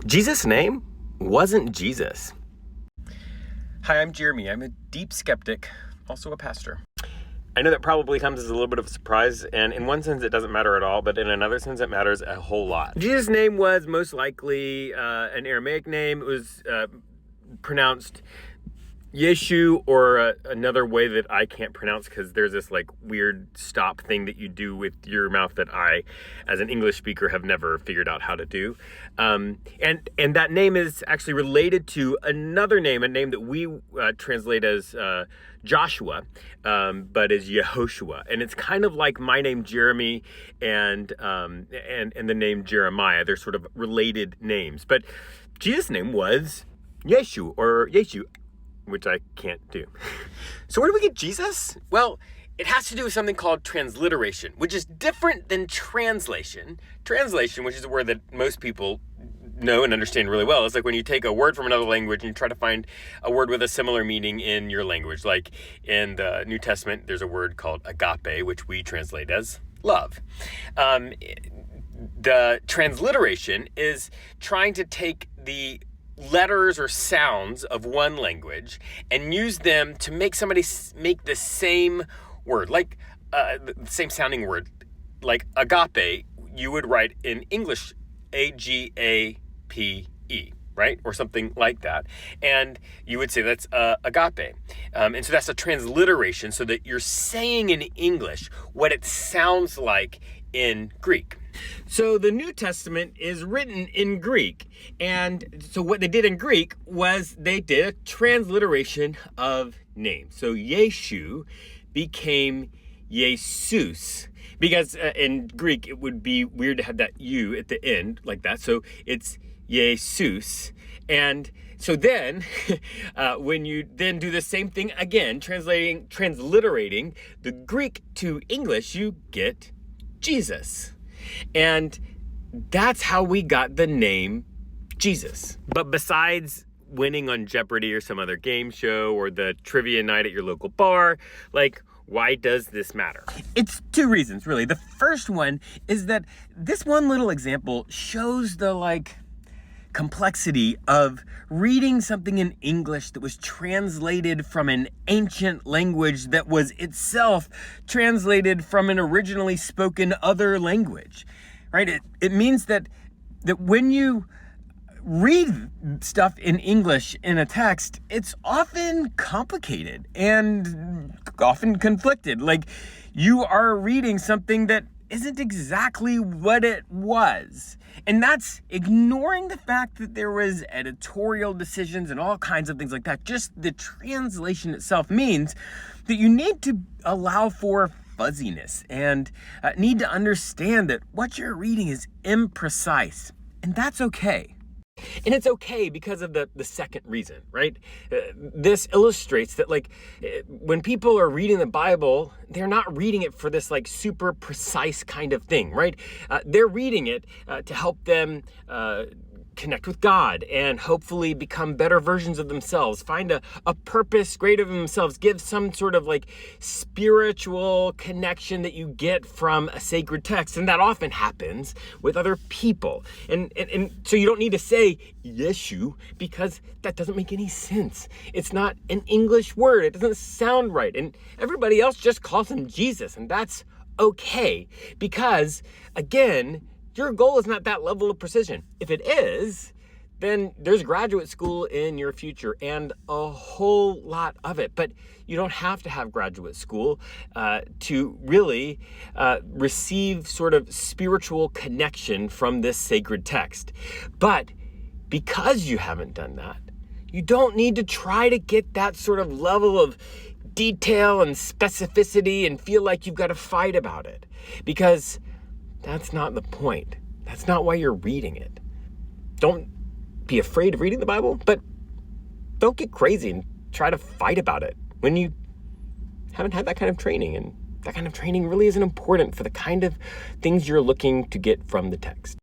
Jesus' name wasn't Jesus. Hi, I'm Jeremy. I'm a deep skeptic, also a pastor. I know that probably comes as a little bit of a surprise, and in one sense it doesn't matter at all, but in another sense it matters a whole lot. Jesus' name was most likely an Aramaic name. It was pronounced Yeshu, or another way that I can't pronounce because there's this like weird stop thing that you do with your mouth that I, as an English speaker, have never figured out how to do. And that name is actually related to another name, a name that we translate as Joshua, but is Yehoshua. And it's kind of like my name Jeremy and the name Jeremiah. They're sort of related names. But Jesus' name was Yeshu, or Yeshu, which I can't do. So where do we get Jesus? Well, it has to do with something called transliteration, which is different than translation. Translation, which is a word that most people know and understand really well. It's like when you take a word from another language and you try to find a word with a similar meaning in your language. Like in the New Testament, there's a word called agape, which we translate as love. The transliteration is trying to take the letters or sounds of one language and use them to make somebody make the same word, like the same sounding word. Like agape, you would write in English Agape, right? Or something like that. And you would say that's agape. And so that's a transliteration so that you're saying in English what it sounds like in Greek. So the New Testament is written in Greek. And so what they did in Greek was they did a transliteration of names. So Yeshu became Jesus, because in Greek it would be weird to have that U at the end like that. So it's Jesus. And so then when you then do the same thing again, transliterating the Greek to English, you get Jesus. And that's how we got the name Jesus. But besides winning on Jeopardy or some other game show or the trivia night at your local bar, like, why does this matter? It's two reasons, really. The first one is that this one little example shows the complexity of reading something in English that was translated from an ancient language that was itself translated from an originally spoken other language, right? It means that when you read stuff in English in a text, it's often complicated and often conflicted. Like, you are reading something that isn't exactly what it was. And that's ignoring the fact that there was editorial decisions and all kinds of things like that. Just the translation itself means that you need to allow for fuzziness and need to understand that what you're reading is imprecise. And that's okay. And it's okay because of the second reason, right? This illustrates that when people are reading the Bible, they're not reading it for this super precise kind of thing, right? They're reading it to help them connect with God and hopefully become better versions of themselves, find a purpose greater than themselves, give some sort of spiritual connection that you get from a sacred text. And that often happens with other people. And so you don't need to say Yeshu because that doesn't make any sense. It's not an English word. It doesn't sound right. And everybody else just calls him Jesus. And that's okay because, again, your goal is not that level of precision. If it is, then there's graduate school in your future and a whole lot of it. But you don't have to have graduate school to really receive sort of spiritual connection from this sacred text. But because you haven't done that, you don't need to try to get that sort of level of detail and specificity and feel like you've got to fight about it, because that's not the point. That's not why you're reading it. Don't be afraid of reading the Bible, but don't get crazy and try to fight about it when you haven't had that kind of training. And that kind of training really isn't important for the kind of things you're looking to get from the text.